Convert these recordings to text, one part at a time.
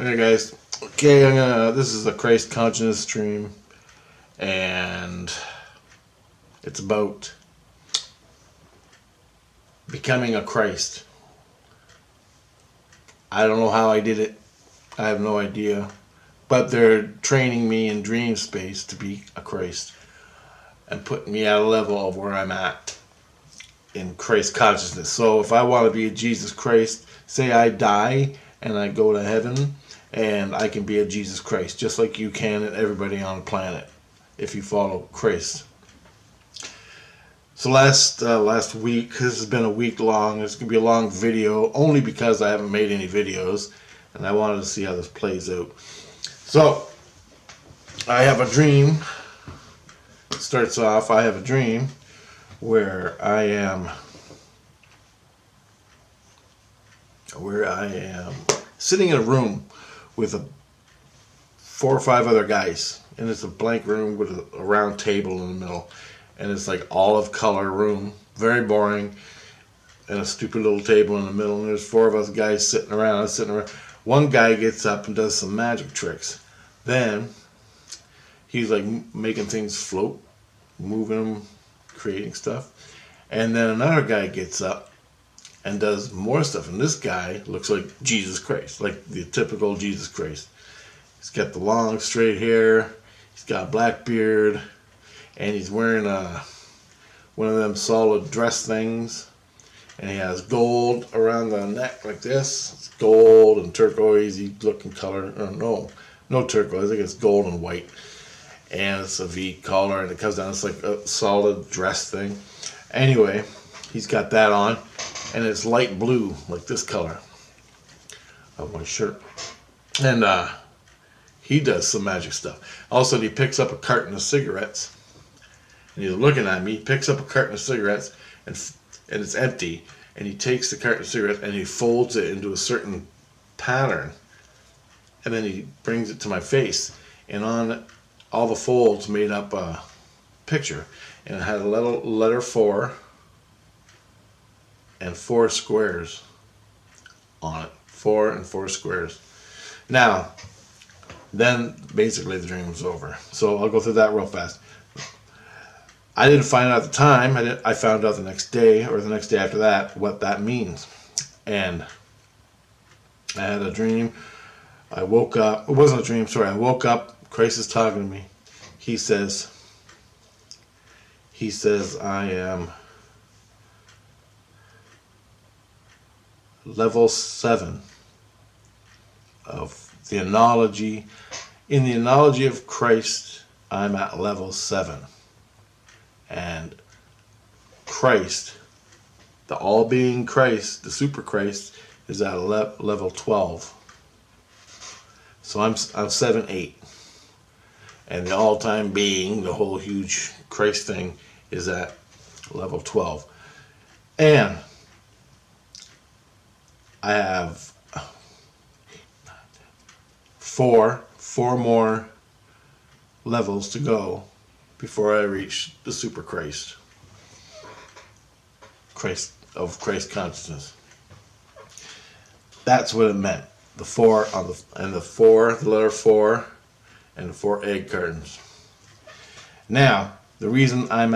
Okay, guys. Okay, this is a Christ consciousness stream, and it's about becoming a Christ. I don't know how I did it. I have no idea. But they're training me in dream space to be a Christ and putting me at a level of where I'm at in Christ consciousness. So if I want to be a Jesus Christ, say I die and I go to heaven, and I can be a Jesus Christ, just like you can and everybody on the planet if you follow Christ. So last week, this has been a week long. It's going to be a long video, only because I haven't made any videos, and I wanted to see how this plays out. So, I have a dream. It starts off, I have a dream where I am sitting in a room with 4 or 5 other guys, and it's a blank room with a round table in the middle, and it's like olive color room, very boring, and a stupid little table in the middle, and there's 4 of us guys sitting around. One guy gets up and does some magic tricks. Then he's like making things float, moving them, creating stuff, and then another guy gets up and does more stuff, and this guy looks like Jesus Christ, like the typical Jesus Christ. He's got the long straight hair, he's got a black beard, and he's wearing one of them solid dress things, and he has gold around the neck like this. It's gold and turquoisey looking color. No turquoise, I think it's gold and white, and it's a V collar, and it comes down, it's like a solid dress thing. Anyway, he's got that on, and it's light blue, like this color of my shirt. And he does some magic stuff. Also, he picks up a carton of cigarettes, and he's looking at me. He picks up a carton of cigarettes, and it's empty. And he takes the carton of cigarettes and he folds it into a certain pattern, and then he brings it to my face. And on all the folds made up a picture, and it had a letter 4 and 4 squares on it. 4 and 4 squares. Now, then basically the dream was over. So I'll go through that real fast. I didn't find out at the time. I found out the next day, or the next day after that, what that means. And I had a dream. I woke up. It wasn't a dream, sorry. I woke up. Christ is talking to me. He says, I am level 7 of the analogy. In the analogy of Christ, I'm at level 7. And Christ, the all-being Christ, the super Christ, is at level 12. So I'm 7-8. And the all-time being, the whole huge Christ thing, is at level 12. And I have 4 more levels to go before I reach the super Christ of Christ consciousness. That's what it meant. The 4 on the letter 4, and the 4 egg cartons. Now, the reason I'm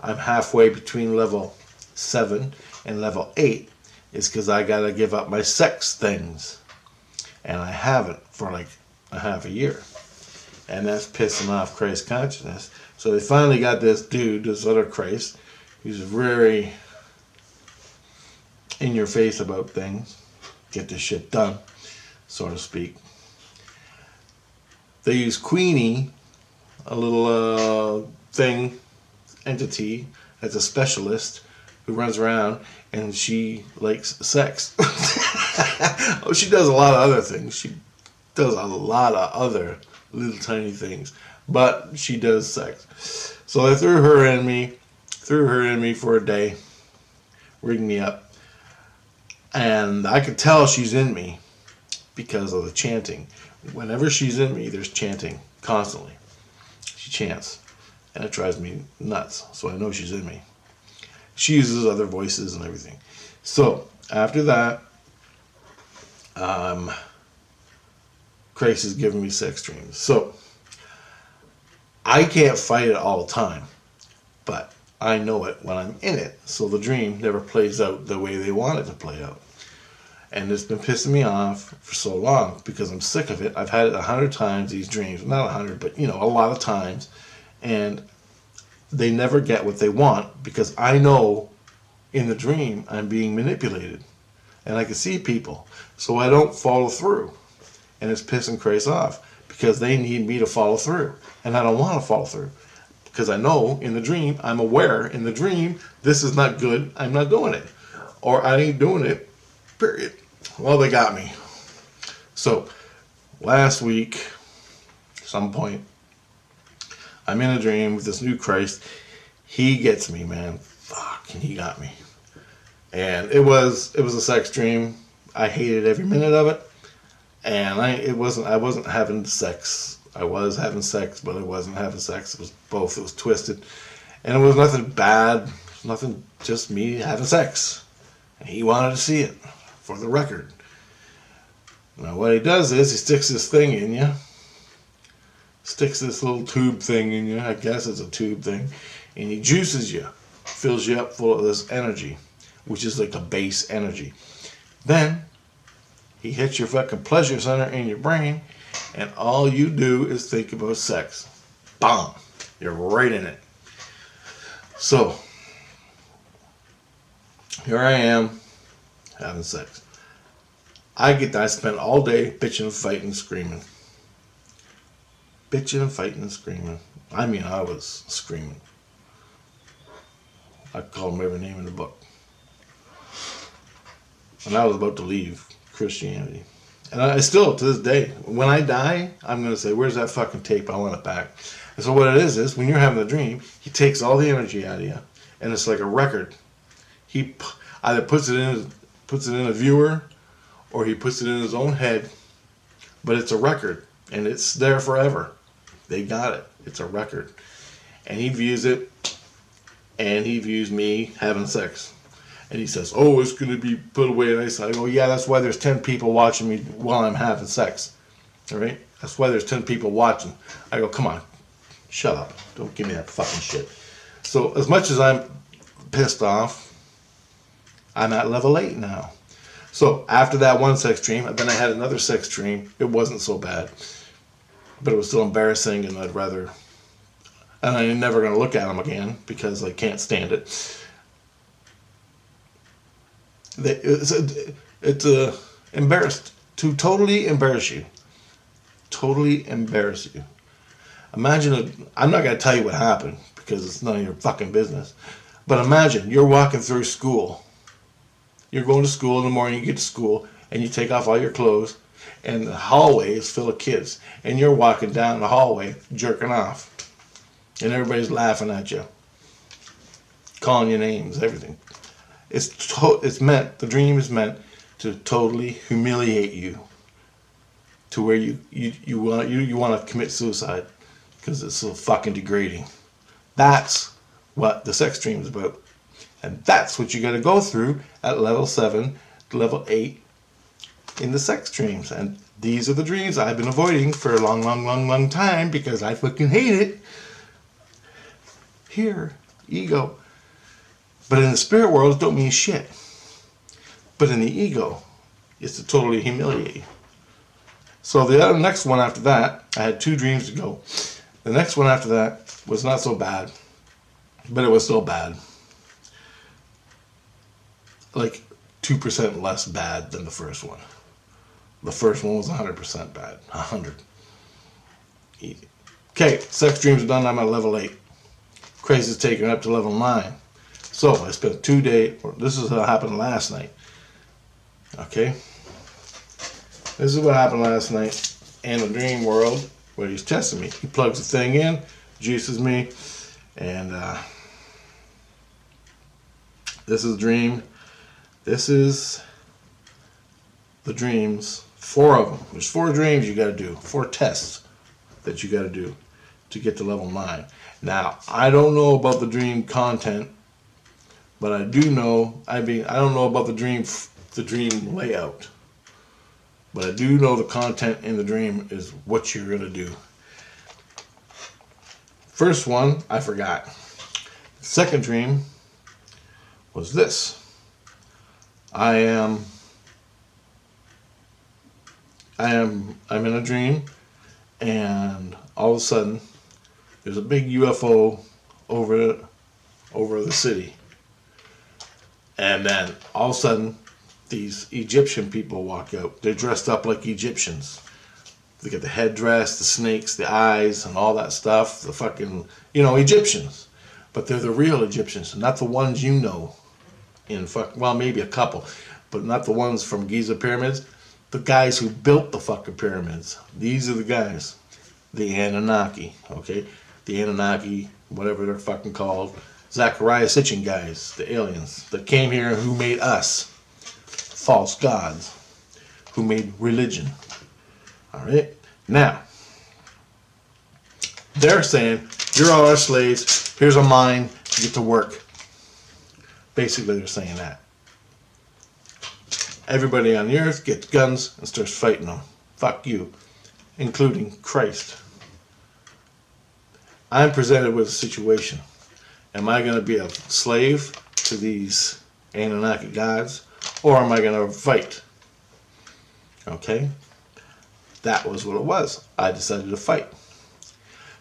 halfway between level 7 and level 8 is because I gotta give up my sex things, and I haven't for like a half a year. And that's pissing off Christ consciousness. So they finally got this dude, this other Christ, who's very in your face about things. Get this shit done, so to speak. They use Queenie, a little entity, as a specialist who runs around, and she likes sex. Oh, she does a lot of other things. She does a lot of other little tiny things, but she does sex. So I threw her in me for a day, rigged me up, and I could tell she's in me because of the chanting. Whenever she's in me, there's chanting constantly. She chants, and it drives me nuts, so I know she's in me. She uses other voices and everything. So after that, Christ is giving me sex dreams. So I can't fight it all the time, but I know it when I'm in it. So the dream never plays out the way they want it to play out. And it's been pissing me off for so long because I'm sick of it. I've had it 100 times, these dreams. Not 100, but a lot of times. And they never get what they want because I know in the dream I'm being manipulated. And I can see people. So I don't follow through. And it's pissing Christ off because they need me to follow through. And I don't want to follow through. Because I know in the dream, I'm aware in the dream, this is not good, I'm not doing it. Or I ain't doing it, period. Well, they got me. So, last week, some point, I'm in a dream with this new Christ. He gets me, man. Fuck, he got me. And it was a sex dream. I hated every minute of it. And I wasn't having sex. I was having sex, but I wasn't having sex. It was both. It was twisted. And it was nothing bad. Nothing, just me having sex. And he wanted to see it, for the record. Now what he does is, he sticks this thing in you. Sticks this little tube thing in you. I guess it's a tube thing. And he juices you. Fills you up full of this energy, which is like a base energy. Then, he hits your fucking pleasure center in your brain, and all you do is think about sex. Bam! You're right in it. So, here I am, having sex. I spent all day bitching, fighting, screaming. Bitching, fighting, and screaming. I mean, I was screaming. I called him every name in the book. And I was about to leave Christianity. And I still, to this day, when I die, I'm going to say, where's that fucking tape? I want it back. And so what it is when you're having a dream, he takes all the energy out of you. And it's like a record. He either puts it in a viewer, or he puts it in his own head. But it's a record. And it's there forever. They got it. It's a record. And he views it. And he views me having sex. And he says, oh, it's going to be put away. And I go, yeah, that's why there's 10 people watching me while I'm having sex. All right? That's why there's 10 people watching. I go, come on. Shut up. Don't give me that fucking shit. So as much as I'm pissed off, I'm at level 8 now. So after that one sex dream, then I had another sex dream. It wasn't so bad. But it was still embarrassing, and and I'm never going to look at him again because I can't stand it. It's embarrassed to totally embarrass you. Totally embarrass you. Imagine, I'm not going to tell you what happened because it's none of your fucking business. But imagine you're walking through school. You're going to school in the morning, you get to school, and you take off all your clothes, and the hallway is full of kids. And you're walking down the hallway, jerking off. And everybody's laughing at you. Calling you names, everything. The dream is meant to totally humiliate you. To where you want to commit suicide. Because it's so fucking degrading. That's what the sex dream is about. And that's what you got to go through at level 7 to level 8 in the sex dreams. And these are the dreams I've been avoiding for a long, long, long, long time because I fucking hate it. Here, ego. But in the spirit world, it don't mean shit. But in the ego, it's to totally humiliate you. So the next one after that, I had 2 dreams to go. The next one after that was not so bad, but it was still bad. Like 2% less bad than the first one. The first one was 100% bad. 100. Easy. Okay, sex dreams are done. I'm at level 8. Crazy's taken up to level 9. So I spent 2 days. This is what happened last night. Okay. This is what happened last night in the dream world where he's testing me. He plugs the thing in, juices me, and this is a dream. This is the dreams. 4 of them. There's 4 dreams you got to do. 4 tests that you got to do to get to level 9. Now, I don't know about the dream content, but I do know. I don't know about the dream layout. But I do know the content in the dream is what you're going to do. First one, I forgot. Second dream was this. I'm in a dream, and all of a sudden there's a big UFO over the city. And then all of a sudden these Egyptian people walk out. They're dressed up like Egyptians. They got the headdress, the snakes, the eyes, and all that stuff. The fucking, Egyptians. But they're the real Egyptians, not the ones you know. Well, maybe a couple, but not the ones from Giza pyramids. The guys who built the fucking pyramids. These are the guys. The Anunnaki, okay? The Anunnaki, whatever they're fucking called. Zachariah Sitchin guys, the aliens that came here, who made us false gods, who made religion. All right? Now, they're saying, you're all our slaves, here's a mine, get to work. Basically, they're saying that. Everybody on the earth gets guns and starts fighting them. Fuck you, including Christ. I'm presented with a situation. Am I going to be a slave to these Anunnaki gods, or am I going to fight? Okay? That was what it was. I decided to fight.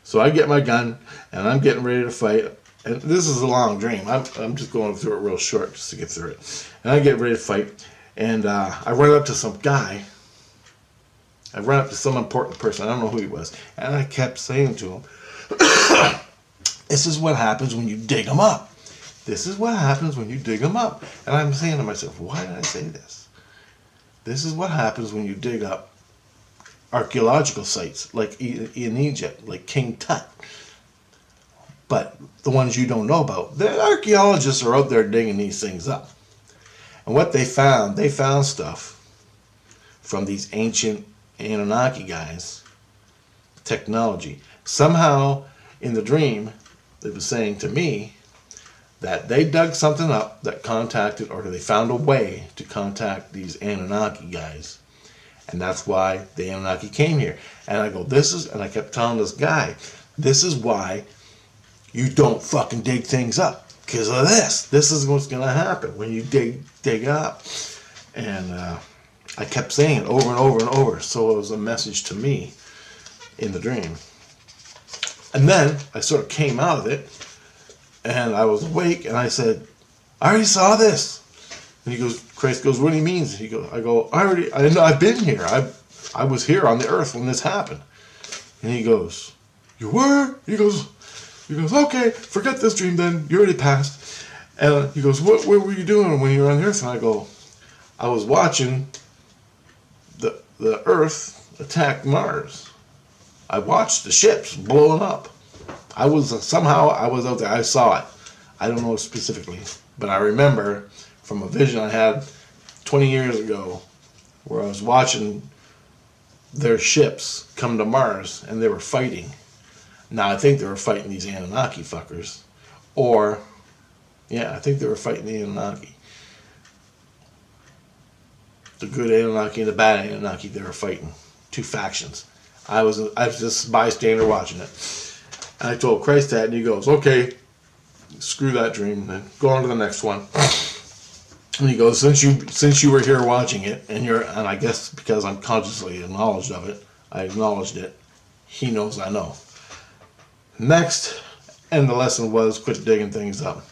So I get my gun, and I'm getting ready to fight. And this is a long dream. I'm just going through it real short just to get through it. And I get ready to fight, and I run up to some guy. I run up to some important person. I don't know who he was. And I kept saying to him, this is what happens when you dig them up. This is what happens when you dig them up. And I'm saying to myself, why did I say this? This is what happens when you dig up archaeological sites, like in Egypt, like King Tut. But the ones you don't know about, the archaeologists are out there digging these things up. And what they found stuff from these ancient Anunnaki guys, technology. Somehow, in the dream, it was saying to me that they dug something up that contacted, or they found a way to contact these Anunnaki guys. And that's why the Anunnaki came here. And I go, and I kept telling this guy, this is why you don't fucking dig things up. Because of this. This is what's going to happen when you dig up. And I kept saying it over and over and over. So it was a message to me in the dream. And then I sort of came out of it, and I was awake, and I said, I already saw this. And he goes, Christ goes, what do you mean? I go, I've been here. I was here on the earth when this happened. And he goes, you were? He goes, okay, forget this dream then. You already passed. And he goes, what were you doing when you were on the earth? And I go, I was watching the earth attack Mars. I watched the ships blowing up. I was out there. I saw it. I don't know specifically, but I remember from a vision I had 20 years ago where I was watching their ships come to Mars and they were fighting. Now I think they were fighting these Anunnaki fuckers. I think they were fighting the Anunnaki. The good Anunnaki and the bad Anunnaki, they were fighting. Two factions. I was just a bystander watching it. And I told Christ that, and he goes, okay, screw that dream, then go on to the next one. And he goes, since you were here watching it, and I guess because I'm consciously acknowledged of it, I acknowledged it, he knows I know. Next, and the lesson was quit digging things up.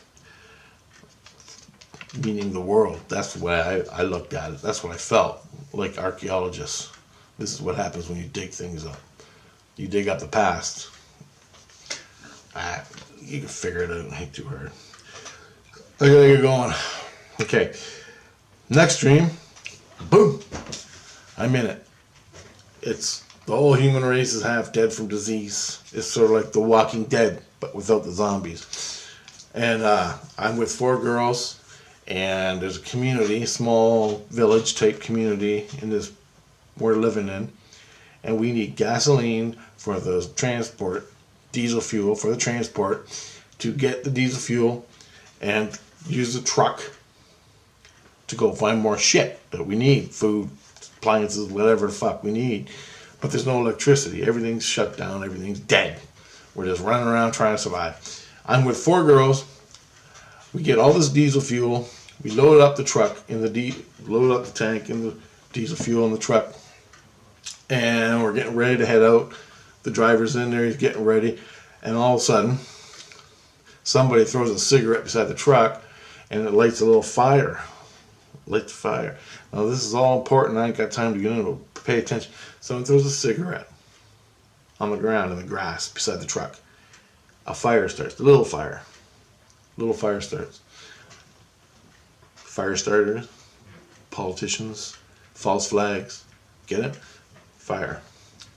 Meaning the world. That's the way I looked at it. That's what I felt, like archaeologists. This is what happens when you dig things up. You dig up the past. You can figure it out. It ain't too hard. I gotta get going. Okay. Next dream. Boom. I'm in it. It's the whole human race is half dead from disease. It's sort of like The Walking Dead, but without the zombies. And I'm with 4 girls, and there's a community, small village type community in this we're living in, and we need gasoline for the transport, diesel fuel for the transport, to get the diesel fuel and use the truck to go find more shit that we need, food, appliances, whatever the fuck we need. But there's no electricity. Everything's shut down. Everything's dead. We're just running around trying to survive. I'm with 4 girls. We get all this diesel fuel. We load up the truck load up the tank in the diesel fuel in the truck, and we're getting ready to head out. The driver's in there. He's getting ready, and all of a sudden, somebody throws a cigarette beside the truck, and it lights a little fire. Lights fire. Now this is all important. I ain't got time to get into it. Pay attention. Someone throws a cigarette on the ground in the grass beside the truck. A fire starts. A little fire. Little fire starts. Fire starters, politicians, false flags. Get it? Fire.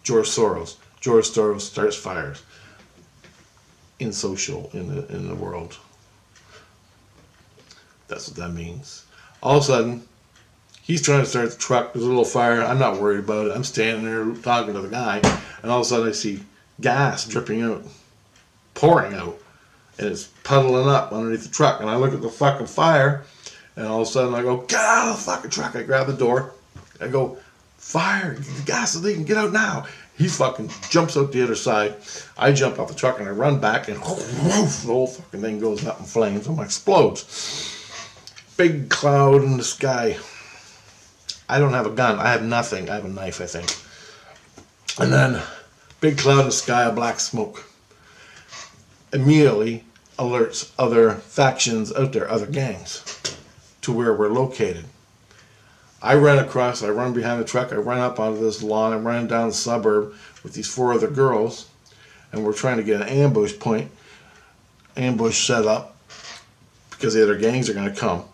George Soros. George Soros starts fires in the world. That's what that means. All of a sudden, he's trying to start the truck. There's a little fire. I'm not worried about it. I'm standing there talking to the guy, and all of a sudden I see gas dripping out, pouring out, and it's puddling up underneath the truck. And I look at the fucking fire, and all of a sudden I go, get out of the fucking truck. I grab the door. I go, fire, the gas is leaking, get out now. He fucking jumps out the other side. I jump off the truck and I run back, and the whole fucking thing goes up in flames and explodes. Big cloud in the sky. I don't have a gun. I have nothing. I have a knife, I think. And then, big cloud in the sky of black smoke. Immediately alerts other factions out there, other gangs, to where we're located. I run behind the truck, I run up onto this lawn, I'm running down the suburb with these 4 other girls, and we're trying to get an ambush set up, because the other gangs are going to come,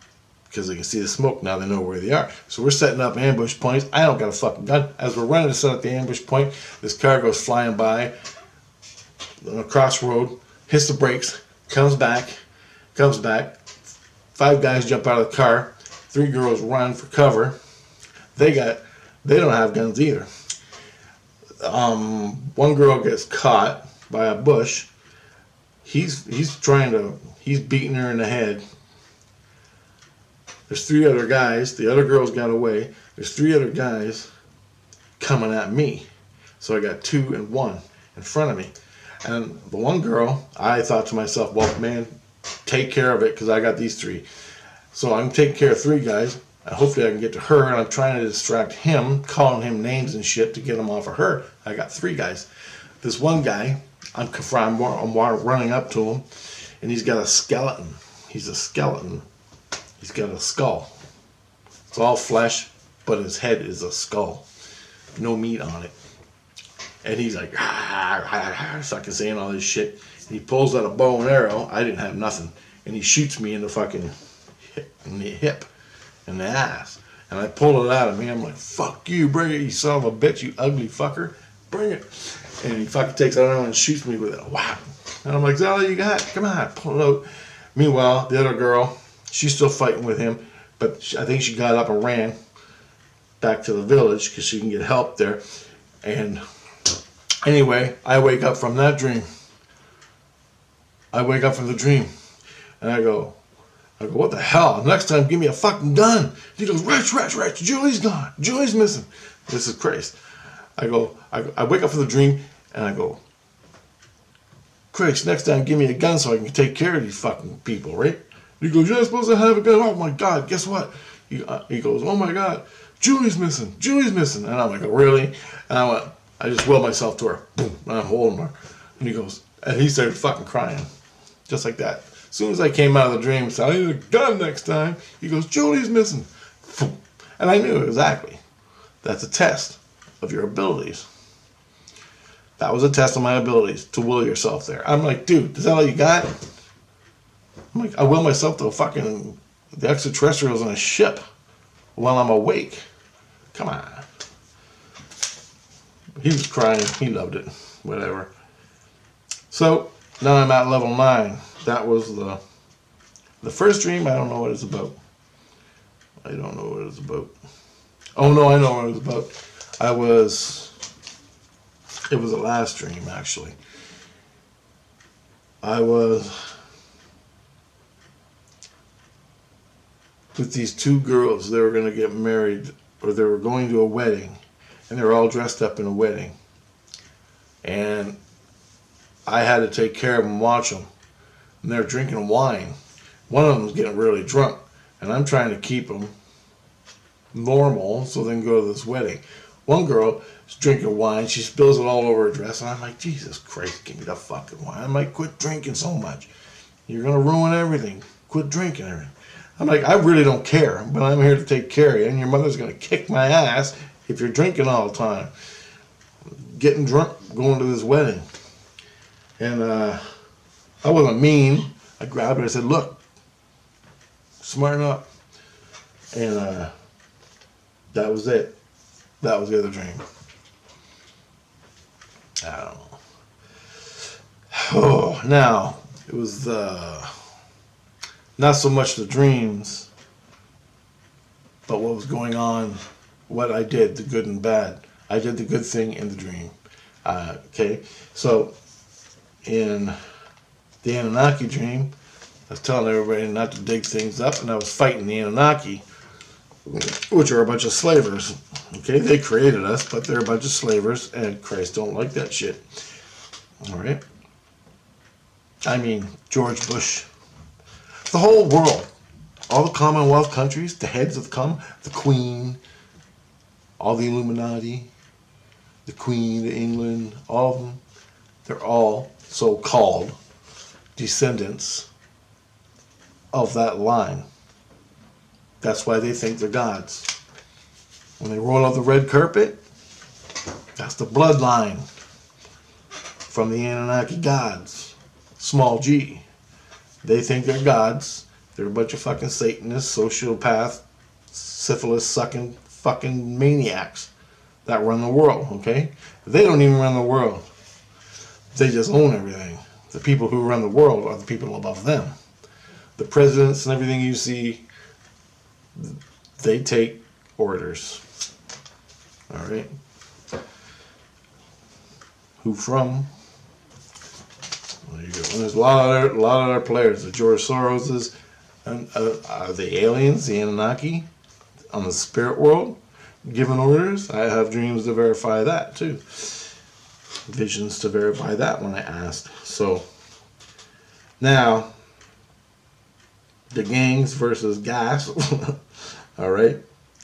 because they can see the smoke now, they know where they are. So we're setting up ambush points. I don't got a fucking gun. As we're running to set up the ambush point, this car goes flying by on a crossroad, hits the brakes, comes back. 5 guys jump out of the car. 3 girls run for cover. They don't have guns either. One girl gets caught by a bush. He's beating her in the head. There's 3 other guys. The other girls got away. There's 3 other guys coming at me. So I got 2 and 1 in front of me. And the one girl, I thought to myself, well, man, take care of it, because I got these 3. So I'm taking care of 3 guys, and hopefully I can get to her, and I'm trying to distract him, calling him names and shit to get him off of her. I got 3 guys. This one guy, I'm running up to him, and he's got a skeleton. He's a skeleton. He's got a skull. It's all flesh, but his head is a skull. No meat on it. And he's like, fucking saying all this shit. And he pulls out a bow and arrow. I didn't have nothing. And he shoots me in the fucking hip, in the ass. And I pull it out of me. I'm like, fuck you, bring it, you son of a bitch, you ugly fucker. Bring it. And he fucking takes it out and shoots me with it. Wow. And I'm like, is that all you got? Come on, pull it out. Meanwhile, the other girl, she's still fighting with him, but I think she got up and ran back to the village because she can get help there. And anyway, I wake up from that dream. And I go, what the hell? Next time, give me a fucking gun. He goes, Rich, Julie's gone. Julie's missing. This is crazy. I wake up from the dream, and I go, Chris, next time, give me a gun so I can take care of these fucking people, right? He goes, you're not supposed to have a gun. Oh, my God, guess what? He goes, oh, my God, Julie's missing. And I'm like, oh, really? And I just willed myself to her. Boom, and I'm holding her. And he started fucking crying, just like that. As soon as I came out of the dream and said, I need a gun next time, he goes, Julie's missing. And I knew exactly. That's a test of your abilities. That was a test of my abilities to will yourself there. I'm like, dude, is that all you got? I'm like, I will myself to the extraterrestrials on a ship while I'm awake. Come on. He was crying. He loved it. Whatever. So, now I'm at level 9. That was the first dream. I don't know what it's about. Oh, no, I know what it's about. It was the last dream, actually. I was with these 2 girls. They were going to get married or they were going to a wedding, and they were all dressed up in a wedding. And I had to take care of them, watch them. And they're drinking wine. One of them was getting really drunk, and I'm trying to keep them normal so they can go to this wedding. One girl is drinking wine. She spills it all over her dress, and I'm like, Jesus Christ, give me the fucking wine. I'm like, quit drinking so much. You're going to ruin everything. Quit drinking everything. I'm like, I really don't care, but I'm here to take care of you, and your mother's going to kick my ass if you're drinking all the time. Getting drunk, going to this wedding. And I wasn't mean. I grabbed her and said, look, smarten up. And that was it. That was the other dream. I don't know. Oh, now, it was not so much the dreams, but what was going on, what I did, the good and bad. I did the good thing in the dream. Okay, so in the Anunnaki dream, I was telling everybody not to dig things up, and I was fighting the Anunnaki, which are a bunch of slavers. Okay, they created us, but they're a bunch of slavers, and Christ don't like that shit. All right? I mean, George Bush. The whole world, all the Commonwealth countries, the heads of the Queen, all the Illuminati, the Queen of England, all of them, they're all so-called descendants of that line. That's why they think they're gods. When they roll out the red carpet, that's the bloodline from the Anunnaki gods, small g. They think they're gods. They're a bunch of fucking Satanists, sociopath, syphilis-sucking fucking maniacs that run the world, okay? They don't even run the world. They just own everything. The people who run the world are the people above them. The presidents and everything you see, they take orders. All right? Who from? There you go. And there's a lot of other players. The George Soroses, and the aliens, the Anunnaki, on the spirit world, giving orders. I have dreams to verify that too. Visions to verify that when I asked. So now, the gangs versus gas. All right.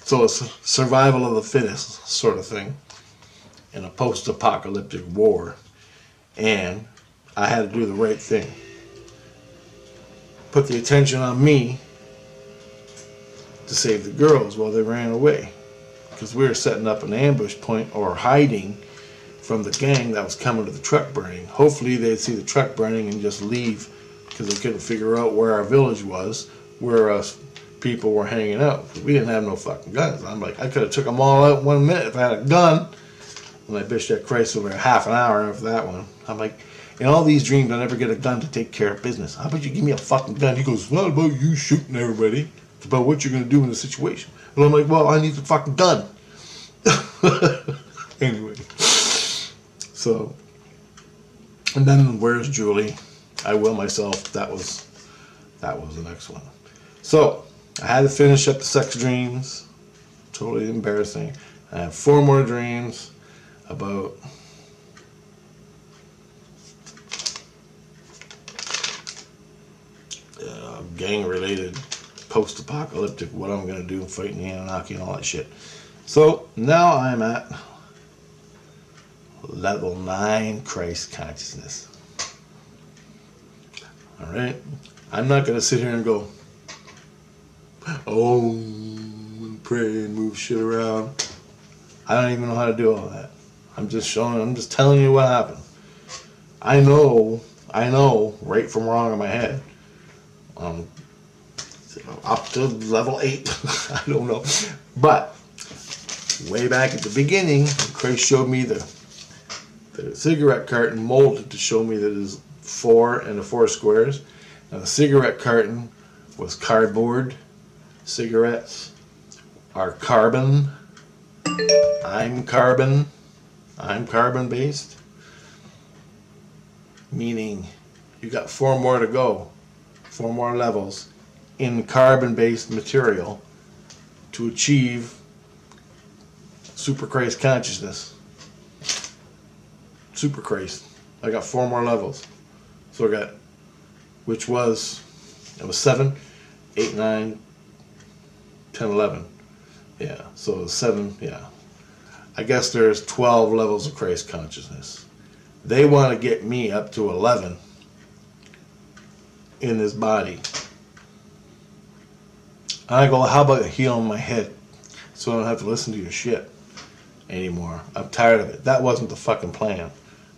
So it's survival of the fittest sort of thing in a post-apocalyptic war, and I had to do the right thing. Put the attention on me to save the girls while they ran away, because we were setting up an ambush point or hiding from the gang that was coming to the truck burning. Hopefully they'd see the truck burning and just leave, because they couldn't figure out where our village was, where us people were hanging out. We didn't have no fucking guns. I'm like, I could have took them all out in 1 minute if I had a gun. And I bitched at Christ over half an hour after that one. I'm like, in all these dreams, I never get a gun to take care of business. How about you give me a fucking gun? He goes, it's not about you shooting everybody. It's about what you're going to do in the situation. And I'm like, well, I need the fucking gun. Anyway. So, and then where's Julie? I will myself. That was the next one. So, I had to finish up the sex dreams. Totally embarrassing. I have 4 more dreams about gang-related, post-apocalyptic, what I'm going to do, fighting the Anunnaki and all that shit. So, now I'm at level 9 Christ consciousness. Alright? I'm not going to sit here and go, oh, and pray and move shit around. I don't even know how to do all that. I'm just telling you what happened. I know right from wrong in my head. Up to level 8. I don't know. But way back at the beginning, Christ showed me the cigarette carton molded to show me that it is 4 and the 4 squares. Now the cigarette carton was cardboard. Cigarettes are carbon. I'm carbon based. Meaning you got 4 more to go. 4 more levels in carbon based material to achieve Super Christ consciousness. Super Christ. I got 4 more levels. So I got, which was, it was 7, 8, 9, 10, 11. Yeah, so 7, yeah. I guess there's 12 levels of Christ consciousness. They want to get me up to 11 in this body. I go, how about healing my head so I don't have to listen to your shit anymore? I'm tired of it. That wasn't the fucking plan.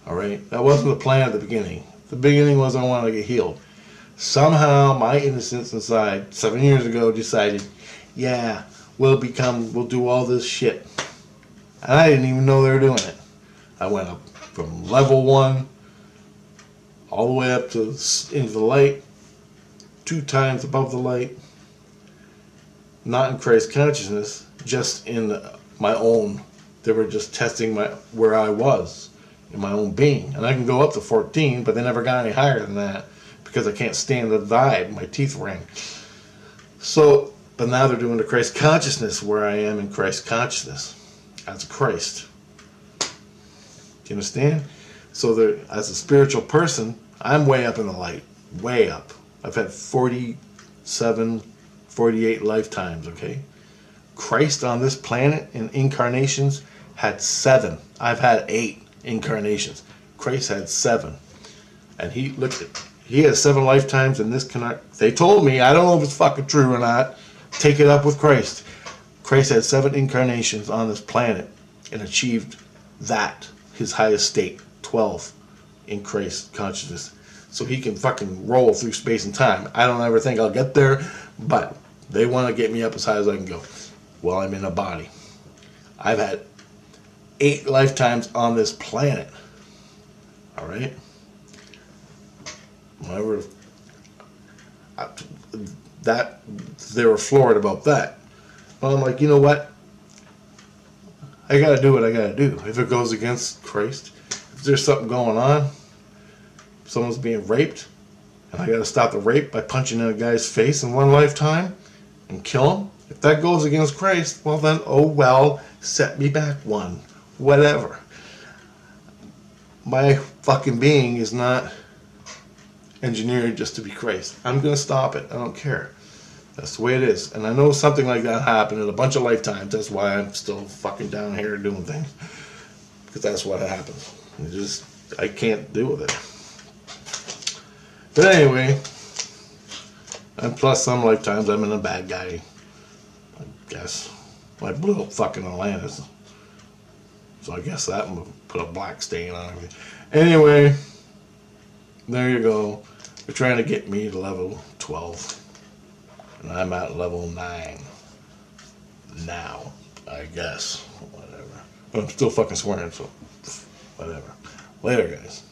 Alright? That wasn't the plan at the beginning. The beginning was I wanted to get healed. Somehow my innocence inside 7 years ago decided, yeah, we'll do all this shit. And I didn't even know they were doing it. I went up from level 1 all the way up to into the light, 2 times above the light. Not in Christ consciousness, just in my own. They were just testing where I was in my own being. And I can go up to 14, but they never got any higher than that because I can't stand the vibe. My teeth rang. So, but now they're doing the Christ consciousness where I am in Christ consciousness as Christ. Do you understand? So as a spiritual person, I'm way up in the light. Way up. I've had 47, 48 lifetimes, okay? Christ on this planet in incarnations had 7. I've had 8 incarnations. Christ had 7. And he has 7 lifetimes in this they told me, I don't know if it's fucking true or not, take it up with Christ. Christ had 7 incarnations on this planet and achieved that, his highest state, 12 in Christ consciousness. So he can fucking roll through space and time. I don't ever think I'll get there, but they want to get me up as high as I can go while I'm in a body. I've had 8 lifetimes on this planet. Alright? They were floored about that. Well, I'm like, you know what? I gotta do what I gotta do. If it goes against Christ, if there's something going on, someone's being raped, and I gotta stop the rape by punching in a guy's face in one lifetime and kill him. If that goes against Christ, well then, oh well, set me back one. Whatever. My fucking being is not engineered just to be Christ. I'm gonna stop it. I don't care. That's the way it is. And I know something like that happened in a bunch of lifetimes. That's why I'm still fucking down here doing things. Because that's what happens. I can't deal with it. But anyway, and plus some lifetimes I'm in a bad guy. I guess. I blew up fucking Atlantis. So I guess that would put a black stain on everything. Anyway, there you go. They're trying to get me to level 12. And I'm at level 9 now, I guess. Whatever. But I'm still fucking swearing, so whatever. Later, guys.